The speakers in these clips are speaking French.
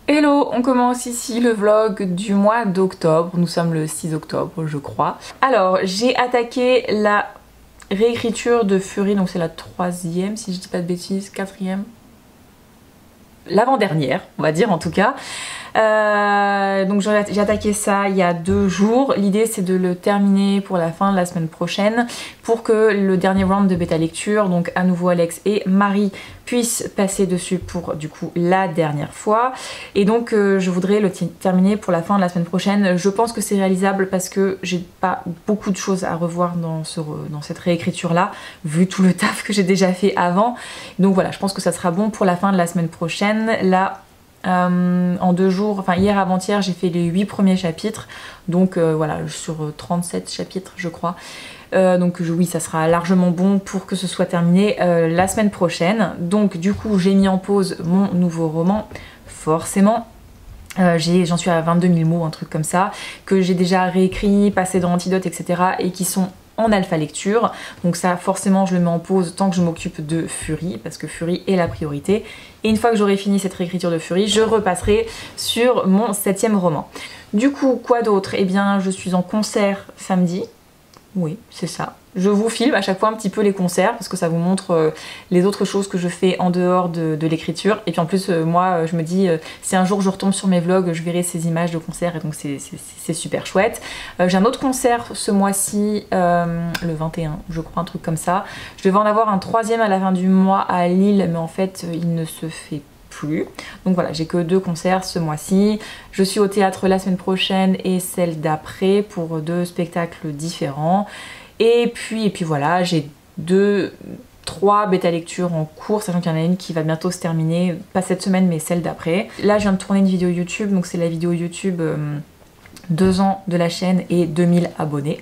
Hello, on commence ici le vlog du mois d'octobre. Nous sommes le 6 octobre, je crois. Alors, j'ai attaqué la réécriture de Fury, donc c'est la troisième, si je dis pas de bêtises, quatrième. L'avant-dernière, on va dire en tout cas. Donc j'ai attaqué ça il y a 2 jours. L'idée c'est de le terminer pour la fin de la semaine prochaine pour que le dernier round de bêta lecture, donc à nouveau Alex et Marie, puissent passer dessus pour du coup la dernière fois. Et donc je voudrais le terminer pour la fin de la semaine prochaine. Je pense que c'est réalisable parce que j'ai pas beaucoup de choses à revoir dans cette réécriture là, vu tout le taf que j'ai déjà fait avant. Donc voilà, je pense que ça sera bon pour la fin de la semaine prochaine. Là, en 2 jours, enfin hier avant-hier, j'ai fait les 8 premiers chapitres, donc voilà, sur 37 chapitres je crois. Donc oui, ça sera largement bon pour que ce soit terminé la semaine prochaine. Donc du coup, j'ai mis en pause mon nouveau roman, forcément. J'en suis à 22 000 mots, un truc comme ça, que j'ai déjà réécrit, passé dans Antidote, etc. et qui sont en alpha lecture. Donc ça, forcément, je le mets en pause tant que je m'occupe de Fury, parce que Fury est la priorité. Et une fois que j'aurai fini cette réécriture de Fury, je repasserai sur mon 7e roman. Du coup, quoi d'autre? Eh bien, je suis en concert samedi. Oui, c'est ça. Je vous filme à chaque fois un petit peu les concerts parce que ça vous montre les autres choses que je fais en dehors de l'écriture. Et puis en plus, moi, je me dis, si un jour je retombe sur mes vlogs, je verrai ces images de concerts et donc c'est super chouette. J'ai un autre concert ce mois-ci, le 21, je crois, un truc comme ça. Je devais en avoir un 3e à la fin du mois à Lille, mais en fait, il ne se fait plus. Donc voilà, j'ai que 2 concerts ce mois-ci. Je suis au théâtre la semaine prochaine et celle d'après pour 2 spectacles différents. Et puis voilà, j'ai 3 bêta lectures en cours, sachant qu'il y en a une qui va bientôt se terminer, pas cette semaine mais celle d'après. Là, je viens de tourner une vidéo YouTube, donc c'est la vidéo YouTube 2 ans de la chaîne et 2000 abonnés.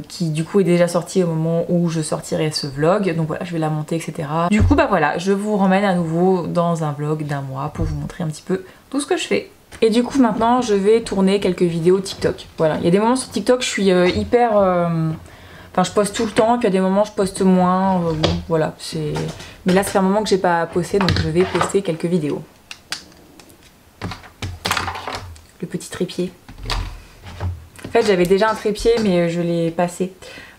Qui du coup est déjà sortie au moment où je sortirai ce vlog, donc voilà, je vais la monter, etc. Du coup bah voilà, je vous ramène à nouveau dans un vlog d'1 mois pour vous montrer un petit peu tout ce que je fais. Et du coup maintenant je vais tourner quelques vidéos TikTok. Voilà, il y a des moments sur TikTok je suis hyper... Enfin je poste tout le temps, puis il y a des moments je poste moins, bon voilà, c'est... Mais là ça fait un moment que j'ai pas posté, donc je vais poster quelques vidéos. Le petit trépied. En fait j'avais déjà un trépied mais je l'ai passé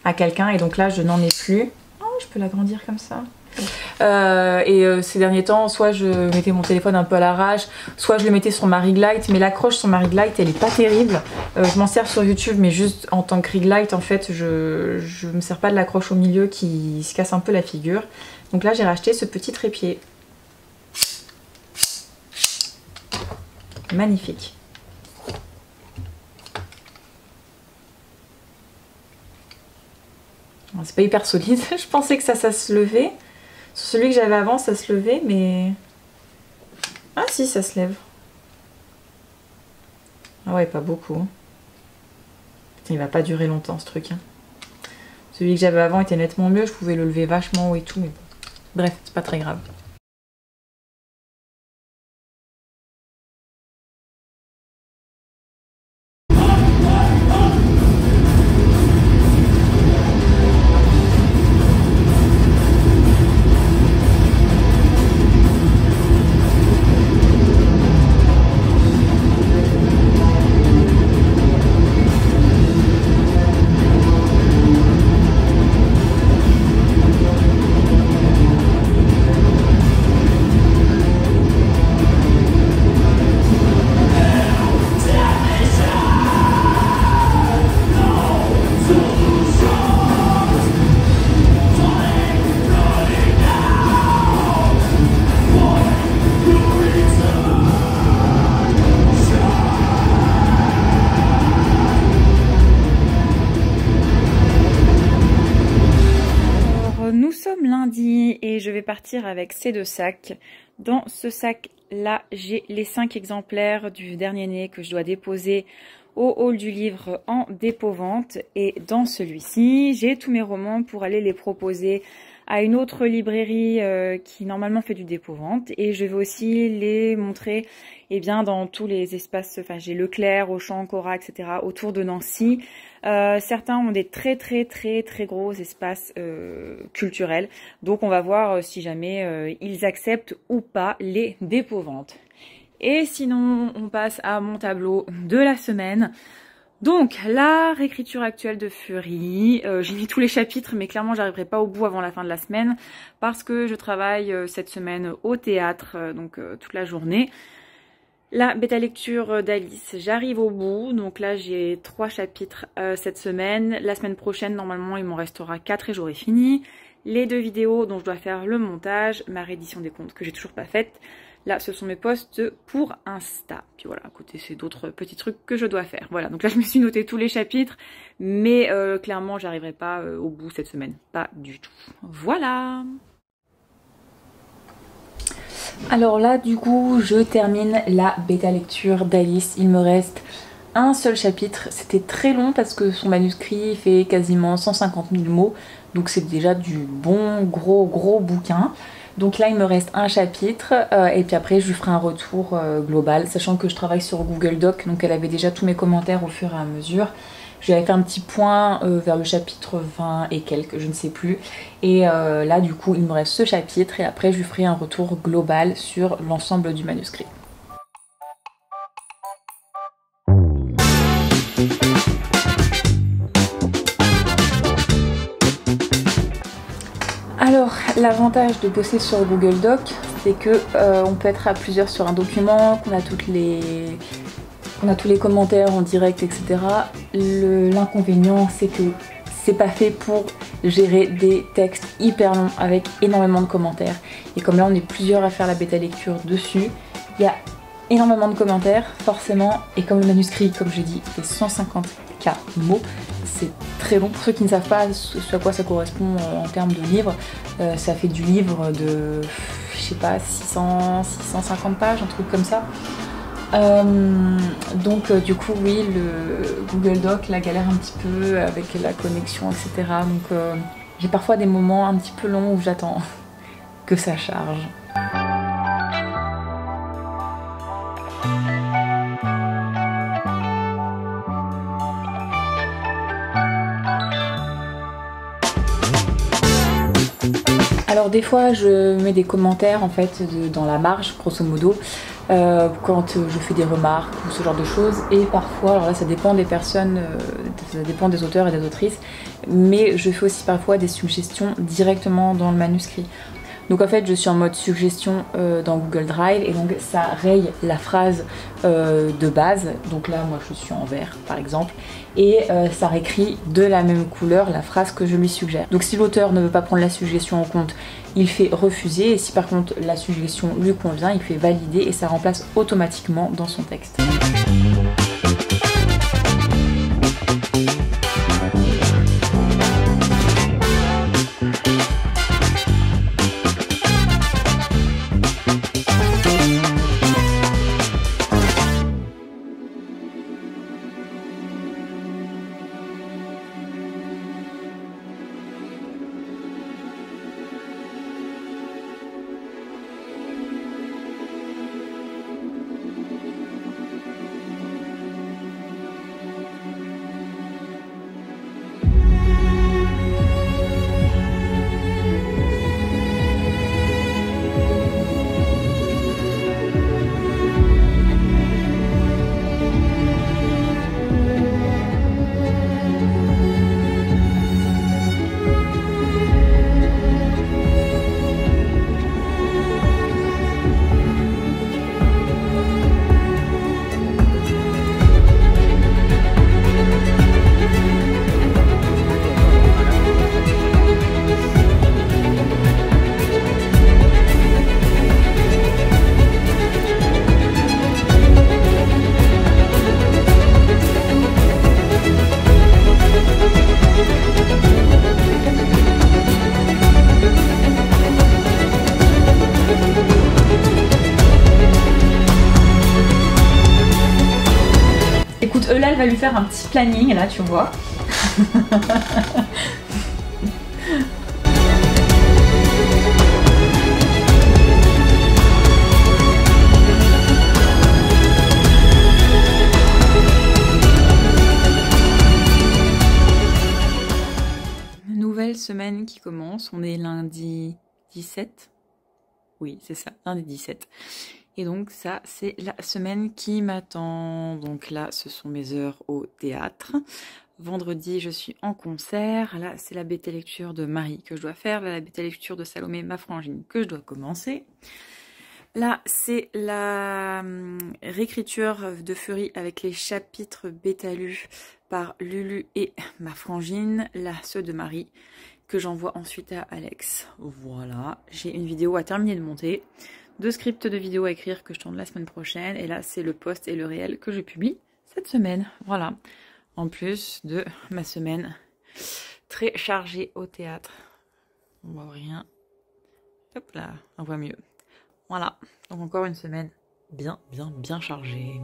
à quelqu'un et donc là je n'en ai plus. Oh, je peux l'agrandir comme ça. Ces derniers temps, soit je mettais mon téléphone un peu à l'arrache, soit je le mettais sur ma ring light, mais l'accroche sur ma ring light elle est pas terrible. Je m'en sers sur YouTube mais juste en tant que ring light en fait je me sers pas de l'accroche au milieu qui se casse un peu la figure. Donc là j'ai racheté ce petit trépied. Magnifique. C'est pas hyper solide, je pensais que ça se levait. Sur celui que j'avais avant ça se levait mais... Ah si, ça se lève. Ah ouais, pas beaucoup. Putain, il va pas durer longtemps ce truc. Hein. Celui que j'avais avant était nettement mieux, je pouvais le lever vachement haut et tout, mais bon. Bref, c'est pas très grave. Lundi et je vais partir avec ces 2 sacs. Dans ce sac là j'ai les 5 exemplaires du dernier né que je dois déposer au hall du livre en dépôt-vente et dans celui-ci j'ai tous mes romans pour aller les proposer à une autre librairie qui normalement fait du dépôt-vente et je vais aussi les montrer bien dans tous les espaces, enfin j'ai Leclerc, Auchan, Cora, etc. autour de Nancy. Certains ont des très gros espaces culturels, donc on va voir si jamais ils acceptent ou pas les dépôts-ventes. Et sinon, on passe à mon tableau de la semaine. Donc, la réécriture actuelle de Fury. J'ai mis tous les chapitres, mais clairement, j'arriverai pas au bout avant la fin de la semaine parce que je travaille cette semaine au théâtre, donc toute la journée. La bêta lecture d'Alice, j'arrive au bout. Donc là, j'ai 3 chapitres cette semaine. La semaine prochaine, normalement, il m'en restera 4 et j'aurai fini. Les 2 vidéos dont je dois faire le montage, ma réédition des comptes que j'ai toujours pas faite. Là, ce sont mes posts pour Insta. Puis voilà, à côté, c'est d'autres petits trucs que je dois faire. Voilà, donc là, je me suis noté tous les chapitres, mais clairement, j'arriverai pas au bout cette semaine. Pas du tout. Voilà. Alors là, du coup, je termine la bêta lecture d'Alice. Il me reste un seul chapitre. C'était très long parce que son manuscrit fait quasiment 150 000 mots. Donc c'est déjà du bon gros bouquin. Donc là il me reste un chapitre et puis après je lui ferai un retour global, sachant que je travaille sur Google Doc, donc elle avait déjà tous mes commentaires au fur et à mesure. J'avais fait un petit point vers le chapitre 20 et quelques, je ne sais plus. Et là du coup il me reste ce chapitre et après je lui ferai un retour global sur l'ensemble du manuscrit. Alors, l'avantage de bosser sur Google Doc, c'est que on peut être à plusieurs sur un document, qu'on a tous les commentaires en direct, etc. L'inconvénient, c'est que c'est pas fait pour gérer des textes hyper longs avec énormément de commentaires. Et comme là, on est plusieurs à faire la bêta lecture dessus, il y a énormément de commentaires, forcément. Et comme le manuscrit, comme j'ai dit, fait 150K mots, c'est très long. Pour ceux qui ne savent pas à quoi ça correspond en termes de livre, ça fait du livre de, je sais pas, 650 pages, un truc comme ça. Donc du coup oui, le Google Doc la galère un petit peu avec la connexion, etc. Donc j'ai parfois des moments un petit peu longs où j'attends que ça charge. Alors des fois je mets des commentaires en fait dans la marge grosso modo quand je fais des remarques ou ce genre de choses, et parfois, alors là ça dépend des personnes, ça dépend des auteurs et des autrices, mais je fais aussi parfois des suggestions directement dans le manuscrit. Donc en fait je suis en mode suggestion dans Google Drive et donc ça raye la phrase de base, donc là moi je suis en vert par exemple, et ça réécrit de la même couleur la phrase que je lui suggère. Donc si l'auteur ne veut pas prendre la suggestion en compte, il fait refuser, et si par contre la suggestion lui convient, il fait valider et ça remplace automatiquement dans son texte. Là elle va lui faire un petit planning là tu vois. Nouvelle semaine qui commence, on est lundi 17. Oui c'est ça, lundi 17. Et donc ça, c'est la semaine qui m'attend. Donc là, ce sont mes heures au théâtre. Vendredi, je suis en concert. Là, c'est la bêta lecture de Marie que je dois faire. Là, la bêta lecture de Salomé, ma frangine, que je dois commencer. Là, c'est la réécriture de Fury avec les chapitres bêta lus par Lulu et ma frangine. Là, ceux de Marie que j'envoie ensuite à Alex. Voilà, j'ai une vidéo à terminer de monter. 2 scripts de vidéos à écrire que je tourne la semaine prochaine. Et là, c'est le post et le réel que je publie cette semaine. Voilà. En plus de ma semaine très chargée au théâtre. On voit rien. Hop là, on voit mieux. Voilà. Donc encore une semaine bien chargée.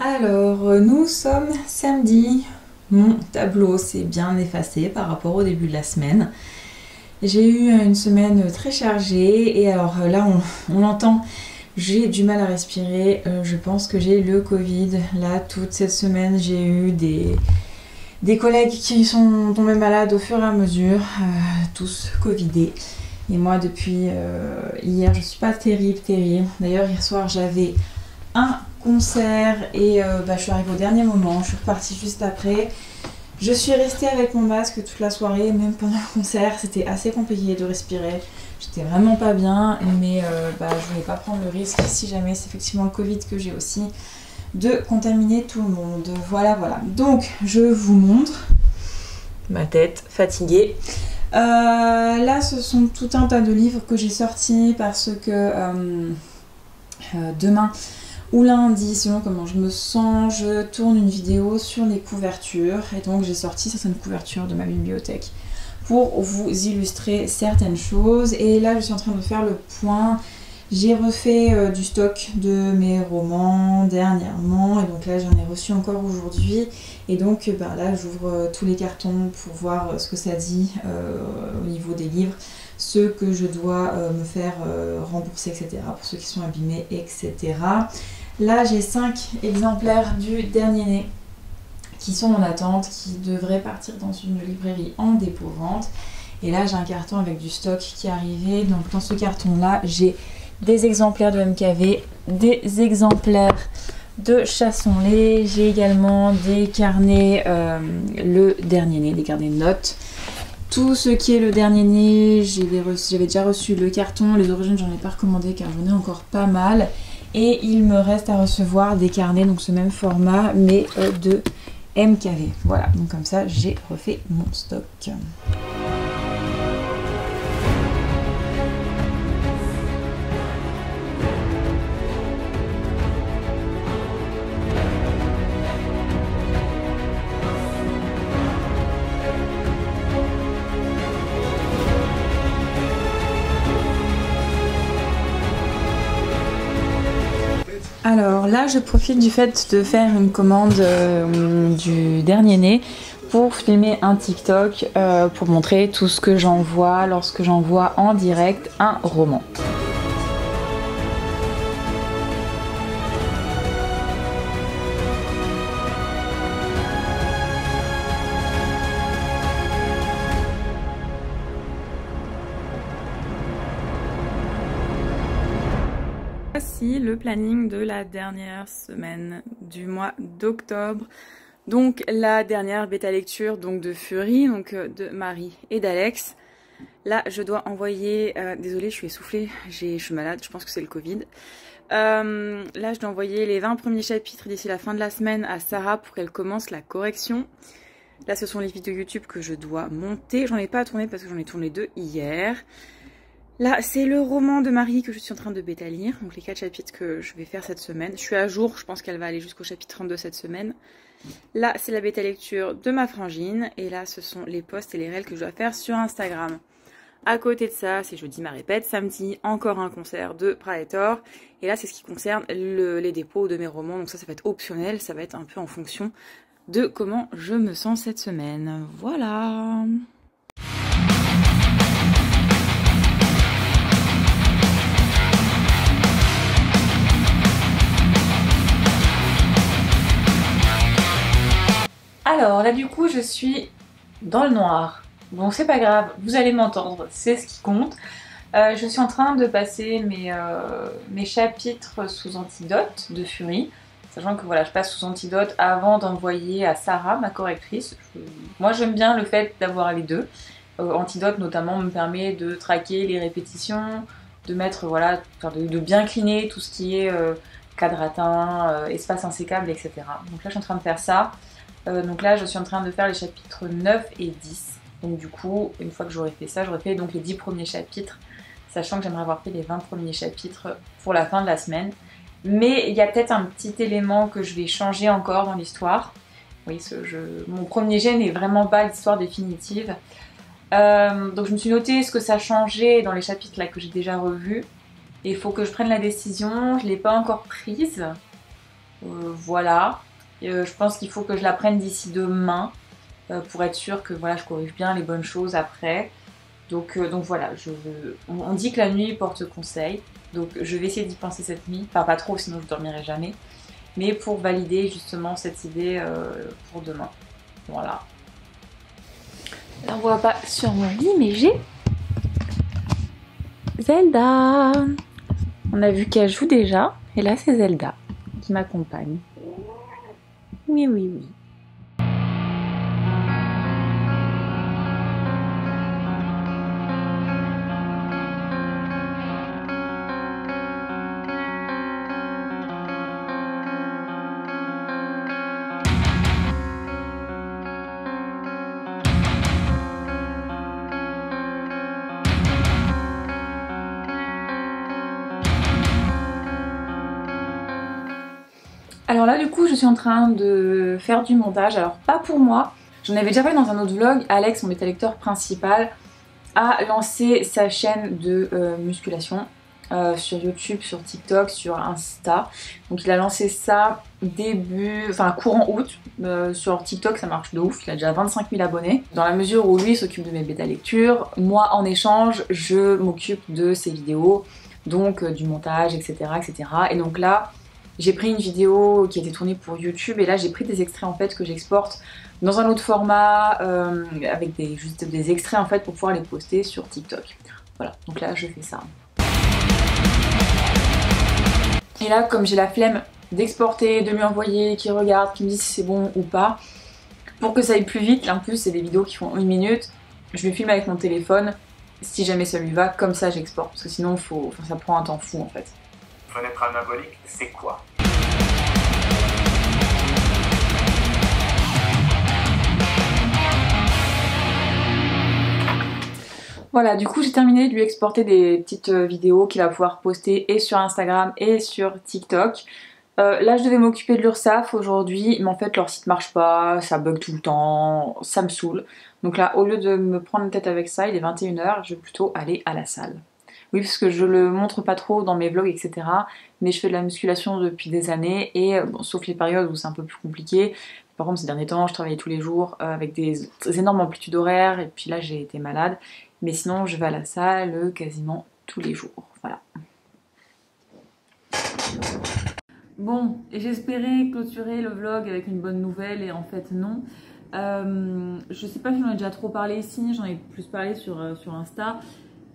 Alors, nous sommes samedi. Mon tableau s'est bien effacé par rapport au début de la semaine. J'ai eu une semaine très chargée et alors là, on l'entend, j'ai du mal à respirer. Je pense que j'ai le Covid. Là, toute cette semaine, j'ai eu des collègues qui sont tombés malades au fur et à mesure, tous Covidés. Et moi, depuis hier, je suis pas terrible. D'ailleurs, hier soir, j'avais un concert et je suis arrivée au dernier moment, je suis repartie juste après. Je suis restée avec mon masque toute la soirée, même pendant le concert, c'était assez compliqué de respirer. J'étais vraiment pas bien, mais je voulais pas prendre le risque, si jamais c'est effectivement le Covid que j'ai aussi, de contaminer tout le monde. Voilà. Donc, je vous montre ma tête fatiguée. Là, ce sont tout un tas de livres que j'ai sortis parce que demain ou lundi, selon comment je me sens, je tourne une vidéo sur les couvertures et donc j'ai sorti certaines couvertures de ma bibliothèque pour vous illustrer certaines choses. Et là, je suis en train de faire le point. J'ai refait du stock de mes romans dernièrement et donc là, j'en ai reçu encore aujourd'hui. Et donc là, j'ouvre tous les cartons pour voir ce que ça dit au niveau des livres, ceux que je dois me faire rembourser, etc. Pour ceux qui sont abîmés, etc. Là, j'ai 5 exemplaires du Dernier Né qui sont en attente, qui devraient partir dans une librairie en dépôt-vente. Et là, j'ai un carton avec du stock qui est arrivé. Donc, dans ce carton-là, j'ai des exemplaires de MKV, des exemplaires de Chassons-les. J'ai également des carnets, le Dernier Né, des carnets de notes. Tout ce qui est le Dernier Né, j'avais déjà reçu le carton. Les origines, j'en ai pas recommandé car j'en ai encore pas mal. Et il me reste à recevoir des carnets, donc ce même format, mais de MKV. Voilà, donc comme ça, j'ai refait mon stock. Alors là, je profite du fait de faire une commande du Dernier Né pour filmer un TikTok pour montrer tout ce que j'envoie lorsque j'envoie en direct un roman. Voici le planning de la dernière semaine du mois d'octobre. Donc la dernière bêta lecture donc de Fury, donc de Marie et d'Alex. Là je dois envoyer, désolée je suis essoufflée, je suis malade, je pense que c'est le Covid. Là je dois envoyer les 20 premiers chapitres d'ici la fin de la semaine à Sarah pour qu'elle commence la correction. Là ce sont les vidéos YouTube que je dois monter, j'en ai pas tourné parce que j'en ai tourné 2 hier. Là, c'est le roman de Marie que je suis en train de bêta lire, donc les 4 chapitres que je vais faire cette semaine. Je suis à jour, je pense qu'elle va aller jusqu'au chapitre 32 cette semaine. Là, c'est la bêta lecture de ma frangine, et là, ce sont les posts et les réels que je dois faire sur Instagram. À côté de ça, c'est jeudi, ma répète, samedi, encore un concert de Praetor. Et là, c'est ce qui concerne les dépôts de mes romans, donc ça va être optionnel, ça va être un peu en fonction de comment je me sens cette semaine. Voilà. Alors là du coup je suis dans le noir. Bon c'est pas grave, vous allez m'entendre, c'est ce qui compte. Je suis en train de passer mes chapitres sous antidote de Fury. Sachant que voilà, je passe sous antidote avant d'envoyer à Sarah, ma correctrice. Moi j'aime bien le fait d'avoir les deux. Antidote notamment me permet de traquer les répétitions, de mettre voilà, de bien cleaner tout ce qui est cadre atteint, espace insécable, etc. Donc là je suis en train de faire ça. Donc là je suis en train de faire les chapitres 9 et 10. Donc du coup, une fois que j'aurai fait ça, j'aurai fait donc les 10 premiers chapitres, sachant que j'aimerais avoir fait les 20 premiers chapitres pour la fin de la semaine. Mais il y a peut-être un petit élément que je vais changer encore dans l'histoire. Oui, mon premier jet n'est vraiment pas l'histoire définitive. Donc je me suis noté ce que ça changeait dans les chapitres là que j'ai déjà revus. Et il faut que je prenne la décision, je ne l'ai pas encore prise. Voilà. Je pense qu'il faut que je la prenne d'ici demain pour être sûre que voilà, je corrige bien les bonnes choses après. Donc voilà, on dit que la nuit porte conseil. Donc je vais essayer d'y penser cette nuit. Enfin pas trop, sinon je dormirai jamais. Mais pour valider justement cette idée pour demain. Voilà. Là, on voit pas sur mon lit, mais j'ai Zelda. On a vu qu'elle joue déjà. Et là, c'est Zelda qui m'accompagne. Oui, oui, oui. Alors là du coup je suis en train de faire du montage, alors pas pour moi, j'en avais déjà parlé dans un autre vlog. Alex, mon bêta lecteur principal, a lancé sa chaîne de musculation sur YouTube, sur TikTok, sur Insta. Donc il a lancé ça courant août. Sur TikTok ça marche de ouf, il a déjà 25 000 abonnés. Dans la mesure où lui s'occupe de mes bêta lectures, moi en échange je m'occupe de ses vidéos, donc du montage, etc., etc. Et donc là j'ai pris une vidéo qui a été tournée pour YouTube et là j'ai pris des extraits en fait que j'exporte dans un autre format avec juste des extraits en fait pour pouvoir les poster sur TikTok. Voilà, donc là je fais ça. Et là comme j'ai la flemme d'exporter, de lui envoyer, qu'il regarde, qu'il me dise si c'est bon ou pas, pour que ça aille plus vite, en plus c'est des vidéos qui font 1 minute, je me filme avec mon téléphone, si jamais ça lui va, comme ça j'exporte, parce que sinon ça prend un temps fou en fait. Fenêtre anabolique, c'est quoi? Voilà, du coup j'ai terminé de lui exporter des petites vidéos qu'il va pouvoir poster et sur Instagram et sur TikTok. Là je devais m'occuper de l'URSSAF aujourd'hui, mais en fait leur site marche pas, ça bug tout le temps, ça me saoule. Donc là au lieu de me prendre la tête avec ça, il est 21 h, je vais plutôt aller à la salle. Oui, parce que je le montre pas trop dans mes vlogs, etc. Mais je fais de la musculation depuis des années et bon, sauf les périodes où c'est un peu plus compliqué. Par contre, ces derniers temps, je travaillais tous les jours avec des énormes amplitudes horaires et puis là, j'ai été malade. Mais sinon, je vais à la salle quasiment tous les jours. Voilà. Bon, j'espérais clôturer le vlog avec une bonne nouvelle et en fait non. Je sais pas si j'en ai déjà trop parlé ici, j'en ai plus parlé sur Insta.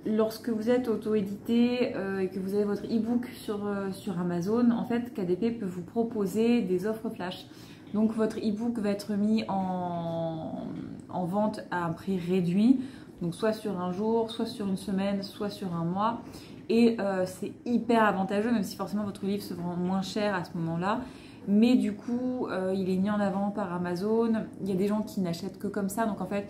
Lorsque vous êtes auto-édité et que vous avez votre e-book sur Amazon, en fait KDP peut vous proposer des offres flash. Donc votre e-book va être mis en vente à un prix réduit, donc soit sur un jour, soit sur une semaine, soit sur un mois. Et c'est hyper avantageux, même si forcément votre livre se vend moins cher à ce moment-là. Mais du coup, il est mis en avant par Amazon. Il y a des gens qui n'achètent que comme ça, donc en fait,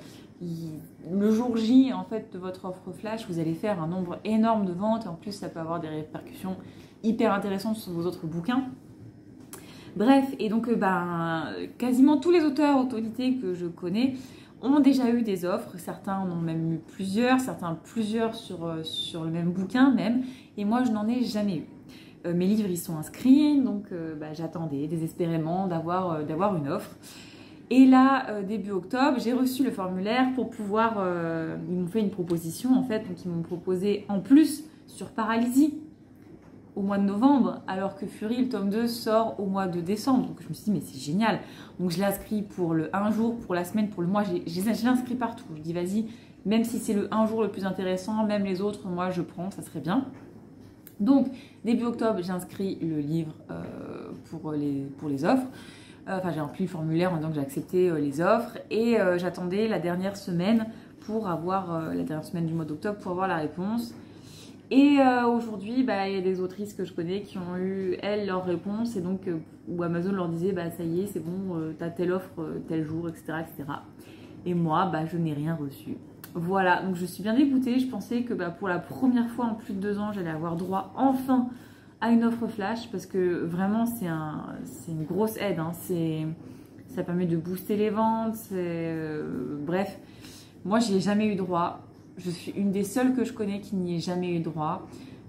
le jour J en fait, de votre offre flash, vous allez faire un nombre énorme de ventes et en plus ça peut avoir des répercussions hyper intéressantes sur vos autres bouquins. Bref, et donc quasiment tous les auteurs auto-édités que je connais ont déjà eu des offres, certains en ont même eu plusieurs, certains plusieurs sur le même bouquin même, et moi je n'en ai jamais eu. Mes livres ils sont inscrits, donc j'attendais désespérément d'avoir une offre. Et là, début octobre, j'ai reçu le formulaire pour pouvoir... ils m'ont fait une proposition en fait, donc ils m'ont proposé en plus sur Paralysie au mois de novembre, alors que Fury, le tome 2, sort au mois de décembre. Donc je me suis dit, mais c'est génial. Donc je l'ai inscrit pour le 1 jour, pour la semaine, pour le mois. Je l'ai inscrit partout. Je dis, vas-y, même si c'est le 1 jour le plus intéressant, même les autres, moi je prends, ça serait bien. Donc début octobre, j'ai inscrit le livre pour les offres. Enfin, j'ai rempli le formulaire en disant que j'ai accepté les offres. Et j'attendais la dernière semaine pour avoir, la dernière semaine du mois d'octobre, pour avoir la réponse. Et aujourd'hui, il y a des autrices que je connais qui ont eu, elles, leur réponse. Et donc, où Amazon leur disait, ça y est, c'est bon, t'as telle offre, tel jour, etc., etc. Et moi, je n'ai rien reçu. Voilà, donc je suis bien dégoûtée. Je pensais que pour la première fois en plus de 2 ans, j'allais avoir droit enfin à une offre flash. Parce que vraiment, c'est une grosse aide. Hein. Ça permet de booster les ventes. Bref, moi, j'y ai jamais eu droit. Je suis une des seules que je connais qui n'y ait jamais eu droit.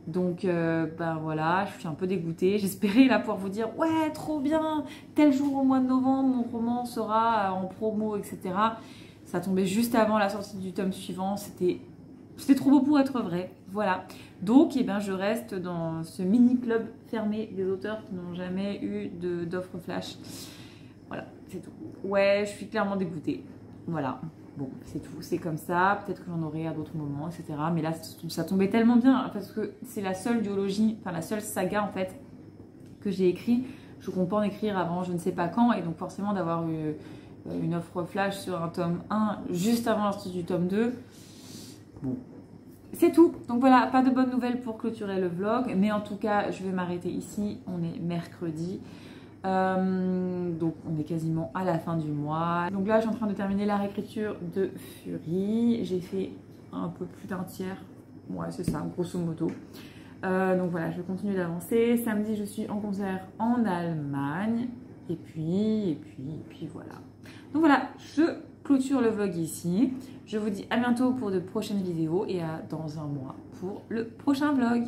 Donc, voilà, je suis un peu dégoûtée. J'espérais là pouvoir vous dire, ouais, trop bien, tel jour au mois de novembre, mon roman sera en promo, etc. Ça tombait juste avant la sortie du tome suivant. C'était trop beau pour être vrai. Voilà. Donc, je reste dans ce mini club fermé des auteurs qui n'ont jamais eu d'offre flash. Voilà, c'est tout. Ouais, je suis clairement dégoûtée. Voilà. Bon, c'est tout, c'est comme ça. Peut-être que j'en aurai à d'autres moments, etc. Mais là, ça tombait tellement bien parce que c'est la seule duologie, enfin la seule saga en fait que j'ai écrit. Je compte pas en écrire avant je ne sais pas quand. Et donc forcément d'avoir eu une offre flash sur un tome 1 juste avant la sortie du tome 2. Bon, c'est tout. Donc voilà, pas de bonnes nouvelles pour clôturer le vlog. Mais en tout cas, je vais m'arrêter ici. On est mercredi. Donc on est quasiment à la fin du mois. Donc là je suis en train de terminer la réécriture de Fury. J'ai fait un peu plus d'1 tiers. Ouais c'est ça grosso modo. Donc voilà, je vais continuer d'avancer. Samedi je suis en concert en Allemagne. Et puis voilà. Donc voilà, je clôture le vlog ici. Je vous dis à bientôt pour de prochaines vidéos et à dans un mois pour le prochain vlog.